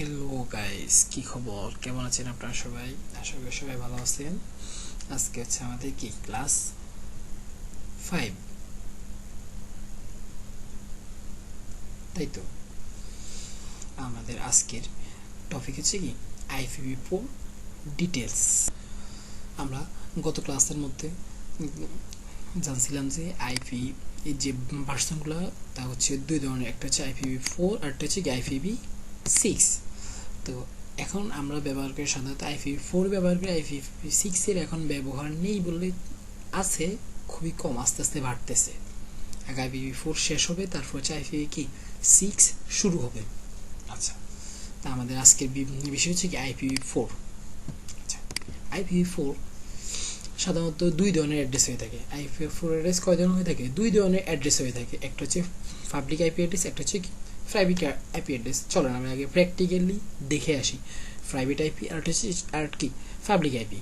Hello guys, কি খবর? কেমন আছেন আপনারা সবাই? আশা করি সবাই ভালো আছেন। আজকে হচ্ছে আমাদের কি ক্লাস 5, তাই তো? আমাদের আজকের টপিক হচ্ছে কি IPv4 ডিটেলস। আমরা গত ক্লাসের মধ্যে জানছিলাম যে আইপি এই যে ভার্সনগুলো তা হচ্ছে দুই ধরনের, একটা হচ্ছে IPv4 আর একটা হচ্ছে IPv6। তো এখন আমরা ব্যবহার করি সাধারণত IPv4 ব্যবহার করি, IPv6 এর এখন ব্যবহার নেই বললে আছে, খুবই কম, আস্তে আস্তে বাড়তেছে। আগে IPv4 শেষ হবে, তারপর হচ্ছে IPv6 শুরু হবে। আচ্ছা, তা আমাদের আজকের বিষয় হচ্ছে কি IPv4। আচ্ছা, IPv4 সাধারণত দুই ধরনের অ্যাড্রেস হয়ে থাকে। IPv4 অ্যাড্রেস কয় ধরনের হয়ে থাকে? দুই ধরনের অ্যাড্রেস হয়ে থাকে, একটা হচ্ছে পাবলিক আইপি অ্যাড্রেস, একটা হচ্ছে প্রাইভেট আইপি অ্যাড্রেস। চলেন আমরা আগে প্র্যাকটিক্যালি দেখে আসি প্রাইভেট আইপি আর হচ্ছে আর কি পাবলিক আইপি।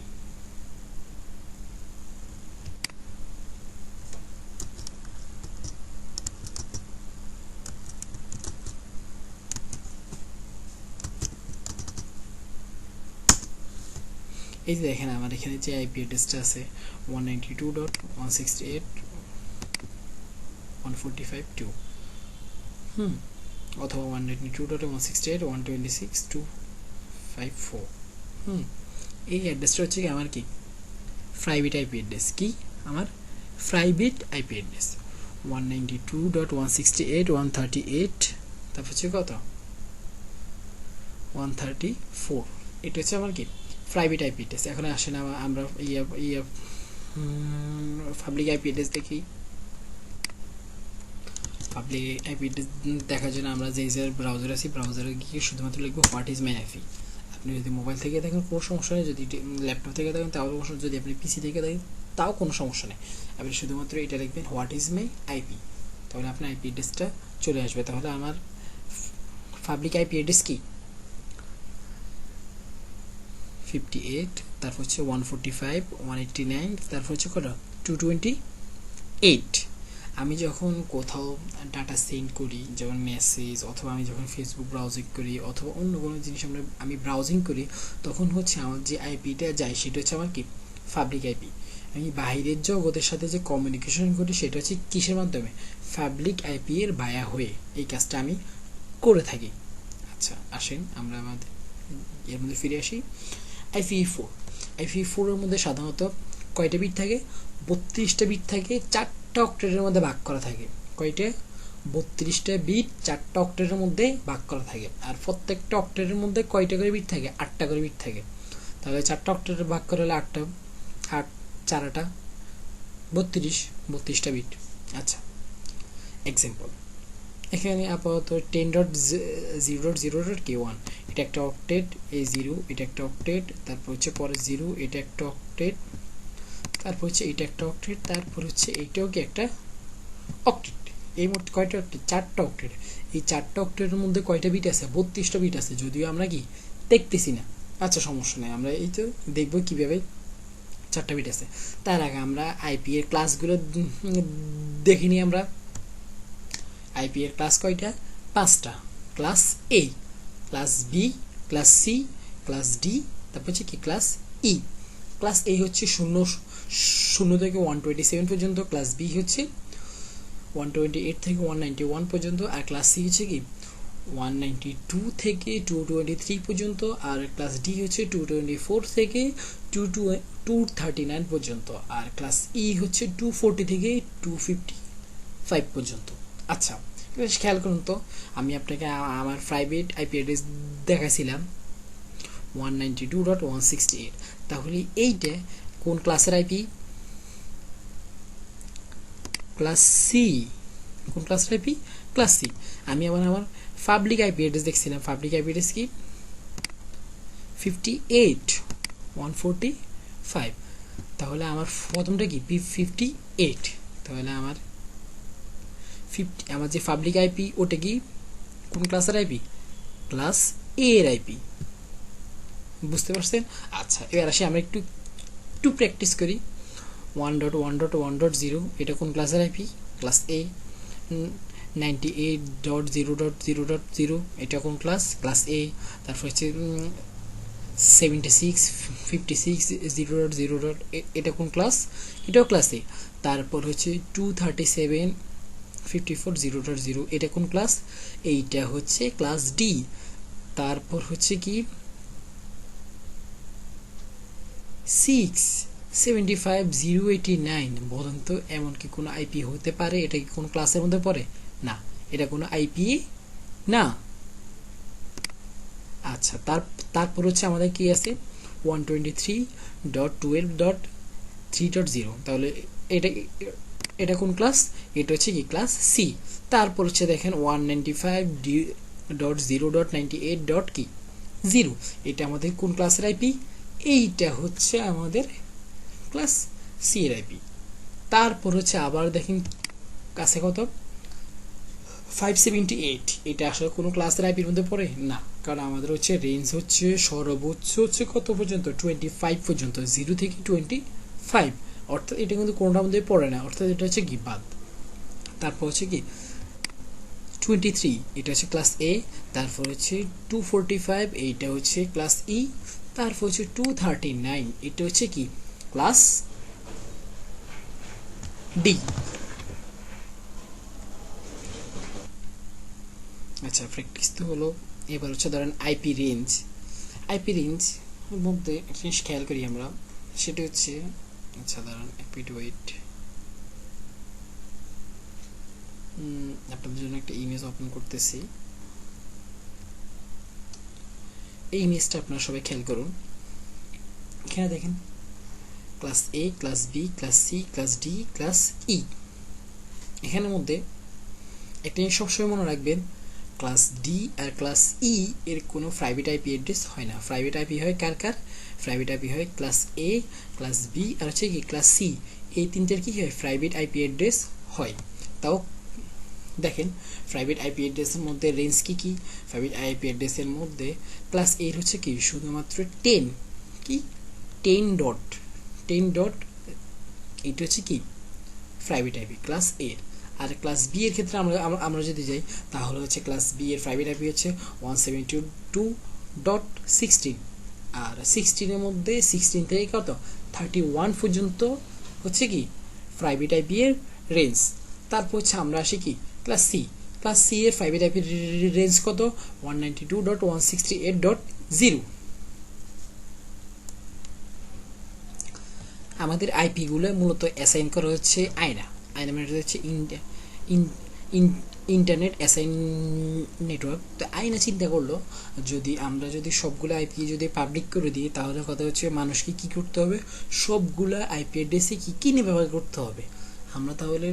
এই যে দেখেন আমার এখানে যে আইপি অ্যাড্রেসটা আছে 192.168.145.2 অথবা 192.168.126.254। এই অ্যাড্রেসটা হচ্ছে কি আমার কি প্রাইভেট আইপি অ্যাড্রেস। কি আমার প্রাইভেট আইপি অ্যাড্রেস 192.168.138, তারপর হচ্ছে কত 134। এটা হচ্ছে আমার কি প্রাইভেট আইপি অ্যাড্রেস। এখন আসেন আমরা পাবলিক আইপি অ্যাড্রেস দেখি। পাবলিক আইপি অ্যাড্রেস দেখার জন্য আমরা যে ব্রাউজার আছি, ব্রাউজারে গিয়ে শুধুমাত্র লিখবো হোয়াট ইজ মাই আইপি। আপনি যদি মোবাইল থেকে দেখেন কোনো সমস্যা নেই, যদি ল্যাপটপ থেকে দেখেন তাও সমস্যা, যদি আপনি পিসি থেকে দেখেন তাও কোনো সমস্যা নেই। আপনি শুধুমাত্র এটা লিখবেন হোয়াট ইজ মাই আইপি, তাহলে আপনার আইপি অ্যাড্রেসটা চলে আসবে। তাহলে আমার পাবলিক আইপি অ্যাড্রেস কি 58, তারপর হচ্ছে 145, 189, তারপর হচ্ছে কত 228। আমি যখন কোথাও ডাটা সেন্ড করি, যেমন মেসেজ, অথবা আমি যখন ফেসবুক ব্রাউজিং করি, অথবা অন্য কোনো জিনিস আমি ব্রাউজিং করি, তখন হচ্ছে আমার যে আইপিটা যায় সেটা হচ্ছে আমার কি পাবলিক আইপি। আমি বাইরের জগতের সাথে যে কমিউনিকেশন করি সেটা হচ্ছে কিসের মাধ্যমে? পাবলিক আইপি এর ভায়া হয়ে এই কাজটা আমি করে থাকি। আচ্ছা, আসেন আমরা আমাদের এর মধ্যে ফিরে আসি। IPv4 এর মধ্যে সাধারণত কয়টা বিট থাকে? 32টা বিট থাকে, 4টা অক্টেটের মধ্যে ভাগ করা থাকে। কয়টা? 32টা বিট 4টা অক্টেটের মধ্যে ভাগ করা থাকে। আর প্রত্যেকটা অক্টেটের মধ্যে কয়টা করে বিট থাকে? 8টা করে বিট থাকে। তাহলে 4টা অক্টেটে ভাগ করে হলে 8টা, 8 4টা 32টা বিট। আচ্ছা, এক্সাম্পল এখানে আপাতত 10.0.0.k1 এটা একটা অক্টেট, এই 0 এটা একটা অক্টেট, তারপর হচ্ছে পরে 0 এটা একটা অক্টেট, তারপর হচ্ছে এটা একটা অক্টেট, তারপর হচ্ছে এইটাও কি একটা অক্টেট। এই মোট কয়টা অক্টেট? 4টা অক্টেট। এই 4টা অক্টেটের মধ্যে কয়টা বিট আছে? 32টা বিট আছে, যদিও আমরা কি দেখতেছি না। আচ্ছা, সমস্যা নেই, আমরা এই তো দেখবো কিভাবে 4টা বিট আছে। তার আগে আমরা আইপি এর ক্লাসগুলো দেখিনি। আমরা আইপি এর ক্লাস কয়টা? 5টা। Class A, class B, class C, class D, তারপর হচ্ছে কি ক্লাস ই। ক্লাস এ হচ্ছে 0 থেকে 127 পর্যন্ত, ক্লাস বি হচ্ছে 128 থেকে 191 পর্যন্ত, আর ক্লাস সি হচ্ছে কি 192 থেকে 223 পর্যন্ত, আর ক্লাস ডি হচ্ছে 224 থেকে 239 পর্যন্ত, আর ক্লাস ই হচ্ছে 240 থেকে 255 পর্যন্ত। আচ্ছা, বেশ খেয়াল করুন তো, আমি আপনাকে আমার প্রাইভেট আইপি অ্যাড্রেস দেখাছিলাম 192.168। তাহলে এইটা কোন ক্লাসের আইপি? Class C. কোন ক্লাসের আইপি? Class C. আমি আমার পাবলিক আইপি অ্যাড্রেস দেখছিলাম। পাবলিক আইপি অ্যাড্রেস কি 58.145। তাহলে আমার প্রথমটা কি 58। তাহলে আমার যে পাবলিক আইপি ওটা কি কোন ক্লাসের আইপি? ক্লাস এ এর আইপি। বুঝতে পারছেন? আচ্ছা, এবার আসি আমরা একটু প্র্যাকটিস করি। 1.1.1.0 এটা কোন ক্লাসের আইপি? ক্লাস এ। 98.0.0.0 এটা কোন ক্লাস? ক্লাস এ। তারপর হচ্ছে 76.56.0.0 এটা কোন ক্লাস? এটাও ক্লাস এ। তারপর হচ্ছে 237.54.0.0 এটা কোন ক্লাস? এইটা হচ্ছে ক্লাস ডি। তারপর হচ্ছে কি 6.75.0.89 বলেন তো এমন কি কোনো আইপি হতে পারে? এটা কি কোনো ক্লাসের মধ্যে পড়ে? না, এটা কোনো আইপি না। আচ্ছা, তারপর হচ্ছে আমাদের কি আছে 123.12.3.0 তাহলে এটা এটা কোন ক্লাস? এটা হচ্ছে কি ক্লাস সি। তারপর হচ্ছে দেখেন 195.0.98. কি 0 এটা আমাদের কোন ক্লাসের আইপি? এইটা হচ্ছে আমাদের ক্লাস সি এর আইপি। তারপর হচ্ছে আবার দেখেন কাছে কত 578 এটা আসলে কোনো ক্লাসের আইপির মধ্যে পড়ে না, কারণ আমাদের হচ্ছে রেঞ্জ হচ্ছে সর্বোচ্চ হচ্ছে কত পর্যন্ত 25 পর্যন্ত, 0 থেকে 25, অর্থাৎ এটা কিন্তু কোনোটার মধ্যে পড়ে না, অর্থাৎ এটা হচ্ছে কি বাদ। তারপর হচ্ছে কি 23 এটা হচ্ছে ক্লাস এ। তারপর হচ্ছে 245 এইটা হচ্ছে ক্লাস ই। তারপর হচ্ছে 239 এটা হচ্ছে কি ক্লাস ডি। আচ্ছা, প্র্যাকটিস তো হলো। এবার হচ্ছে ধরেন আইপি রেঞ্জ মধ্যে একটা জিনিস খেয়াল করি আমরা, সেটা হচ্ছে আচ্ছা দাঁড়ান এক মিনিট ওয়েট, আপনাদের জন্য একটা ইমেজ ওপেন করতেছি। এই ইমেজটা আপনারা সবাই খেয়াল করুন। এখানে দেখেন class A, class B, class C, class D, class E. এখানের মধ্যে একটা জিনিস সবসময় মনে রাখবেন, ক্লাস ডি আর ক্লাস ই এর কোনো প্রাইভেট আইপি অ্যাড্রেস হয় না। প্রাইভেট আইপি হয় কার? প্রাইভেট আইপি হয় ক্লাস এ, ক্লাস বি আর হচ্ছে কি ক্লাস সি। এই তিনটের কি হয়? প্রাইভেট আইপি অ্যাড্রেস হয়। তাও দেখেন প্রাইভেট আইপি অ্যাড্রেসের মধ্যে রেঞ্জ কি কি? প্রাইভেট আইপি অ্যাড্রেসের মধ্যে ক্লাস এর হচ্ছে কি শুধুমাত্র 10 কি 10 ডট এটা হচ্ছে কি প্রাইভেট আইপি ক্লাস এ। আর ক্লাস বি এর ক্ষেত্রে আমরা যদি যাই তাহলে হচ্ছে ক্লাস বি এর প্রাইভেট আইপি হচ্ছে 172.16, আর 16 এর মধ্যে 16 থেকে কত 31 পর্যন্ত হচ্ছে কি প্রাইভেট আইপি এর রেঞ্জ। তারপর হচ্ছে আমরা আসি কি ক্লাস সি এর প্রাইভেট আইপি রেঞ্জ কত 192.168.0। আমাদের আইপি গুলো মূলত অ্যাসাইন করা হচ্ছে আয়না মানে হচ্ছে ইন্টারনেট অ্যাসাইন নেটওয়ার্ক। তো আয়না চিন্তা করলো আমরা যদি সবগুলো আইপি যদি পাবলিক করে দিই তাহলে কথা হচ্ছে মানুষকে কি করতে হবে? সবগুলো আইপি অ্যাড্রেসে কি নিয়ে ব্যবহার করতে হবে? আমরা তাহলে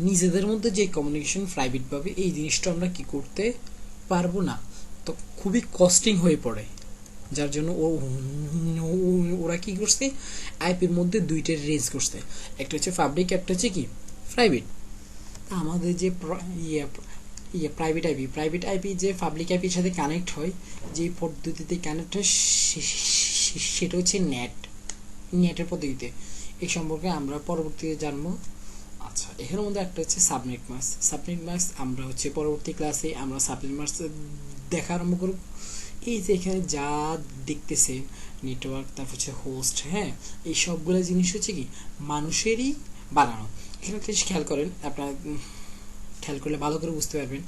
নিজেদের মধ্যে যে কমিউনিকেশন প্রাইভেট ভাবে এই জিনিসটা আমরা কি করতে পারবো না, তো খুবই কস্টিং হয়ে পড়ে। যার জন্য ওরা কি করছে আইপির মধ্যে দুইটা রেঞ্জ করছে, একটা হচ্ছে পাবলিক, একটা হচ্ছে কি প্রাইভেট। আমাদের যে প্রাইভেট আইপি যে পাবলিক আইপির সাথে কানেক্ট হয়, যে পদ্ধতিতে কানেক্ট হয় সেটা হচ্ছে নেটের পদ্ধতিতে। এই সম্পর্কে আমরা পরবর্তীতে জানবো। আচ্ছা, এর মধ্যে একটা হচ্ছে সাবনেট মাস্ক। আমরা হচ্ছে পরবর্তী ক্লাসে আমরা সাবনেট মাস্ক দেখা আরম্ভ করব। এই যে এখানে যা দেখতেছেন নেটওয়ার্ক, তারপর হচ্ছে হোস্ট, হ্যাঁ এই সবগুলো জিনিস হচ্ছে কি মানুষেরই বানানো। এখানে একটা জিনিস খেয়াল করেন, আপনারা খেয়াল করলে ভালো করে বুঝতে পারবেন।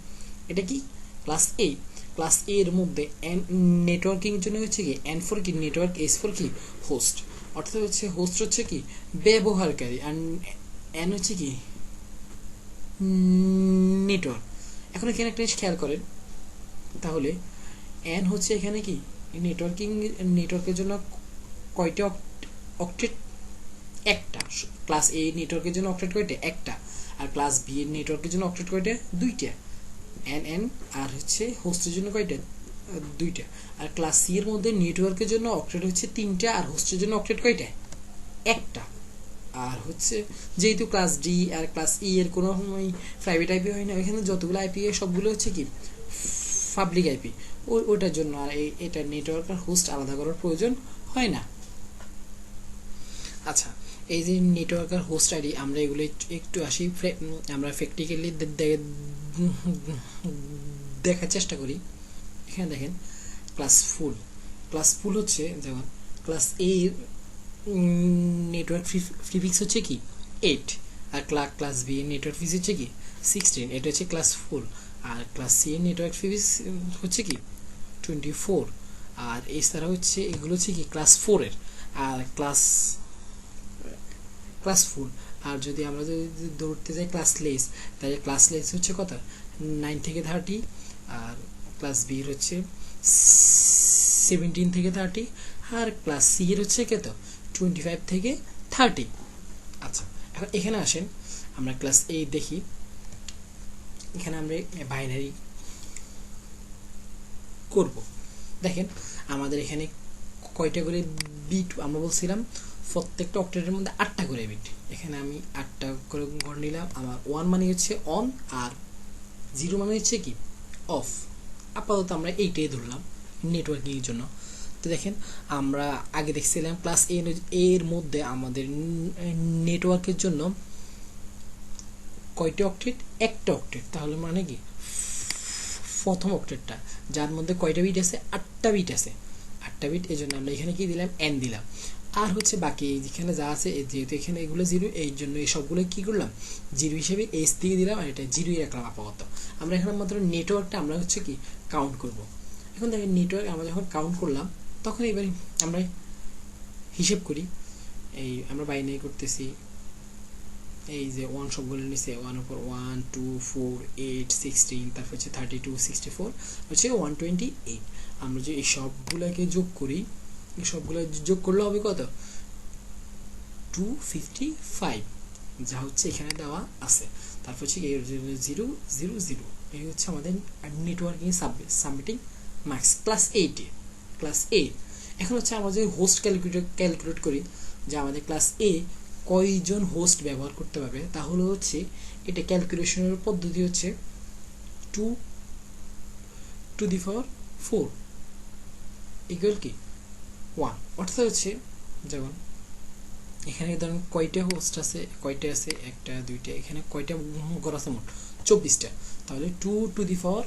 এটা কি ক্লাস এ এর মধ্যে নেটওয়ার্কিং জন্য হচ্ছে কি এন ফর কি নেটওয়ার্ক, এস ফর কি হোস্ট, অর্থাৎ হচ্ছে হোস্ট হচ্ছে কি ব্যবহারকারী, আর এন হচ্ছে কি নেটওয়ার্ক। এখন এখানে একটা জিনিস খেয়াল করেন, তাহলে এন হচ্ছে এখানে কি নেটওয়ার্কের জন্য কয়টা অক্টেট? একটা। ক্লাস এ নেটওয়ার্কের জন্য অক্টেট কয়টা? একটা। আর ক্লাস বি এর নেটওয়ার্কের জন্য অক্টেট কয়টা? দুইটা। এন আর হচ্ছে হোস্টের জন্য কয়টা? দুইটা। আর ক্লাস সি এর মধ্যে নেটওয়ার্কের জন্য অক্টেট হচ্ছে তিনটা, আর হোস্টের জন্য অক্টেট কয়টা? একটা। আর হচ্ছে যেহেতু ক্লাস ডি আর ক্লাস ই এর কোনো প্রাইভেট আইপি হয় না, এখানে যতগুলো আইপি সবগুলো হচ্ছে কি পাবলিক আইপি, ওইটার জন্য আর এটা নেটওয়ার্ক আর হোস্ট আলাদা করার প্রয়োজন হয় না। আচ্ছা, এই যে নেটওয়ার্ক আর হোস্ট আইডি আমরা এগুলো একটু আসি, আমরা প্র্যাকটিক্যালি দেখার চেষ্টা করি। এখানে দেখেন ক্লাস ফুল হচ্ছে যেমন ক্লাস এ নেটওয়ার্ক প্রিফিক্স হচ্ছে কি 8, আর ক্লাস বি নেটওয়ার্ক প্রিফিক্স হচ্ছে কি 16, এটা হচ্ছে ক্লাস ফুল। আর ক্লাস সি এর নেটওয়ার্ক প্রিফিক্স হচ্ছে কি 24, আর এছাড়া হচ্ছে এগুলো হচ্ছে কি ক্লাস 4 এর, আর ক্লাস ফুল। আর যদি আমরা যদি ধরতে যাই ক্লাস লেস, তাহলে ক্লাস লেস হচ্ছে কত 9 থেকে 30, আর ক্লাস বি এর হচ্ছে 17 থেকে 30, আর ক্লাস সি এর হচ্ছে কত 25 থেকে 30। আচ্ছা, এখন এখানে আসেন আমরা ক্লাস এ দেখি। এখানে আমরা বাইনারি করব। দেখেন আমাদের এখানে কয়টা করে বিট আমরা বলছিলাম, প্রত্যেকটা অক্টেটের মধ্যে 8টা করে বিট। এখানে আমি 8টা করে ঘর নিলাম। আমার 1 মানে হচ্ছে অন, আর 0 মানে হচ্ছে কি অফ। আপাতত আমরা এইটাই ধরলাম নেটওয়ার্কিং এর জন্য। তো দেখেন আমরা আগে দেখছিলাম ক্লাস এর মধ্যে আমাদের নেটওয়ার্কের জন্য কয়টা অক্টেট, একটা অক্টেট। তাহলে মানে কি প্রথম অক্টেটটা যার মধ্যে কয়টা বিট আছে, 8টা বিট আছে, 8টা বিট। এই জন্য আমরা এখানে কি দিলাম n দিলাম। আর হচ্ছে বাকি যেখানে যা আছে, যেহেতু এখানে এগুলো 0, এই জন্য এই সবগুলো কি করলাম 0 হিসেবে এইচ দিয়ে দিলাম, আর এটা 0ই রাখলাম আপাতত। আমরা এখানে মাত্র নেটওয়ার্কটা আমরা হচ্ছে কি কাউন্ট করব। এখন দেখেন নেটওয়ার্ক আমরা যখন কাউন্ট করলাম, তখন এবার আমরা হিসেব করি। এই আমরা বাইনারি করতেছি, এই যে 1 সবগুলো নিচে 1 উপর 1 2 4 8 16, তারপর হচ্ছে 32 64 হচ্ছে 128। আমরা যে এই সবগুলোকে যোগ করি, এই সবগুলো যোগ করলে হবে কত 255, যা হচ্ছে এখানে দেওয়া আছে। তারপর হচ্ছে 0 0 0, এই হচ্ছে আমাদের নেটওয়ার্কিং সাবমিটিং মার্কস ক্লাস 8। এখন হচ্ছে আমরা যে হোস্ট ক্যালকুলেট করি, যে আমাদের ক্লাস এ কয়জন হোস্ট ব্যবহার করতে পারবে, তাহলে হচ্ছে এটা ক্যালকুলেশনের পদ্ধতি হচ্ছে 2 to the power 4 ইকুয়াল কি 1। অর্থাৎ হচ্ছে যেমন এখানে ধরুন কয়টা হোস্ট আছে, কয়টা আছে 1টা 2টা, এখানে কয়টা ঘর আছে মোট 24টা। তাহলে 2 to the power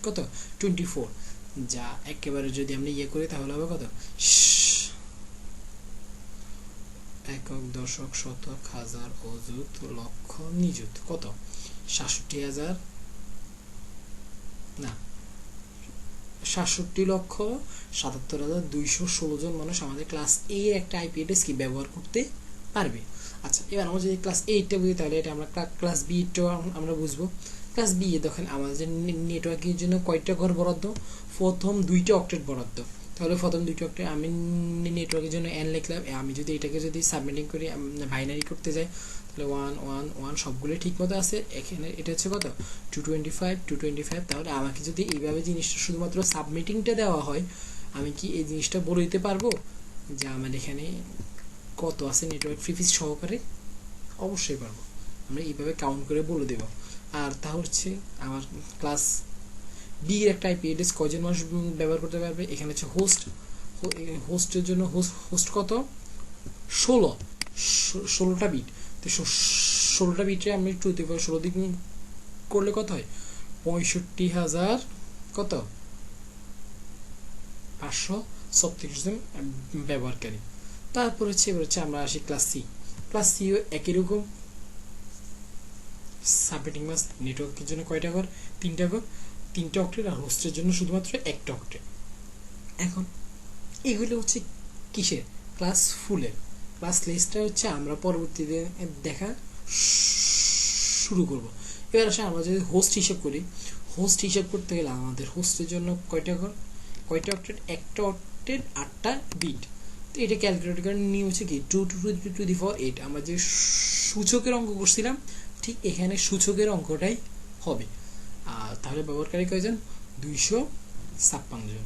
কত 24, যা একেবারে যদি আমরা ইয়ে করি তাহলে হবে কত একক দশক শতক হাজার অযুত লক্ষ নিযুত কত 67,000 না 67,77,216 জন মানুষ আমাদের ক্লাস এ এর একটা আইপি অ্যাড্রেস কি ব্যবহার করতে পারবে। আচ্ছা, এবার আমরা যদি ক্লাস 8টা বুঝি, তাহলে এটা আমরা ক্লাস বি টাও আমরা বুঝবো। ক্লাস বি এ দেখেন আমাদের নেটওয়ার্কের জন্য কয়টা ঘর বরাদ্দ, প্রথম 2টা অক্টেট বরাদ্দ। তাহলে প্রথম 2টা অক্টেট আমি নেটওয়ার্কের জন্য n লিখলাম। আমি যদি এটাকে যদি সাবমিটিং করি, বাইনারি করতে যাই, তাহলে 1 1 1 সবগুলো ঠিক মতো আছে। এখানে এটা হচ্ছে কত 225। তাহলে আমাকে যদি এইভাবে জিনিসটা শুধুমাত্র সাবমিটিংটা দেওয়া হয়, আমি কি এই জিনিসটা বলে দিতে পারবো যে আমার এখানে কত আছে নেটওয়ার্ক প্রিফিক্স সহকারে? অবশ্যই পারবো। আমরা এইভাবে কাউন্ট করে বলে দেব। আর তা হচ্ছে আমার ক্লাস বি এর একটা আইপি অ্যাড্রেস কয়জন মানুষ ব্যবহার করতে পারবে। এখানে হচ্ছে হোস্টের জন্য হোস্ট কত 16টা বিট। তো 16টা বিটে আমি 216 দিক করলে কত হয় 65,000 কত 536 জন ব্যবহারকারী। তারপর হচ্ছে এবার হচ্ছে আমরা আসি ক্লাস সিও একই রকম সাবমিটিং মাস। নেটওয়ার্কের জন্য কয়টা ঘর 3টা ঘর, 3টা অক্টেট, আর হোস্টের জন্য শুধুমাত্র 1টা অক্টেট। এখন এগুলো হচ্ছে কিসের ক্লাস ফুলের। ক্লাস লিস্টটা হচ্ছে আমরা পরবর্তীতে দেখা শুরু করব। এবার আসে আমরা যদি হোস্ট হিসেব করি, হোস্ট হিসেব করতে গেলে আমাদের হোস্টের জন্য কয়টা ঘর, কয়টা অক্টেট, 1টা অক্টেট 8টা বিট। তো এটা ক্যালকুলেট করার নিয়ম হচ্ছে কি 2 to the power 8। আমরা যে সূচকের অঙ্ক করছিলাম, ঠিক এখানে সূচকের অঙ্কটাই হবে। আর তাহলে ব্যবহারকারী কয়জন 256 জন।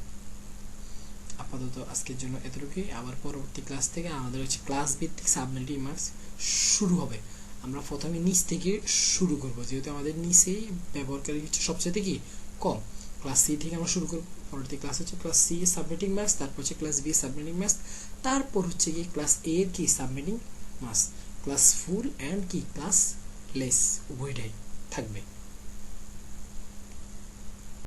আপাতত আজকের জন্য এতটুকুই। আবার পরবর্তী ক্লাস থেকে আমাদের হচ্ছে ক্লাস ভিত্তিক সাবনেটিং মার্কস শুরু হবে। আমরা প্রথমে নিচ থেকে শুরু করব, যেহেতু আমাদের নিচেই ব্যবহারকারী হচ্ছে সবচেয়ে কি কম। ক্লাস সি থেকে আমরা শুরু করব। পরবর্তী ক্লাস হচ্ছে ক্লাস সি সাবনেটিং মাস্ক, তারপর হচ্ছে ক্লাস বি সাবনেটিং মাস্ক, তারপর হচ্ছে কি ক্লাস এ এর কি subnetting mask, class full and কি ক্লাস লেস উভয়টাই থাকবে।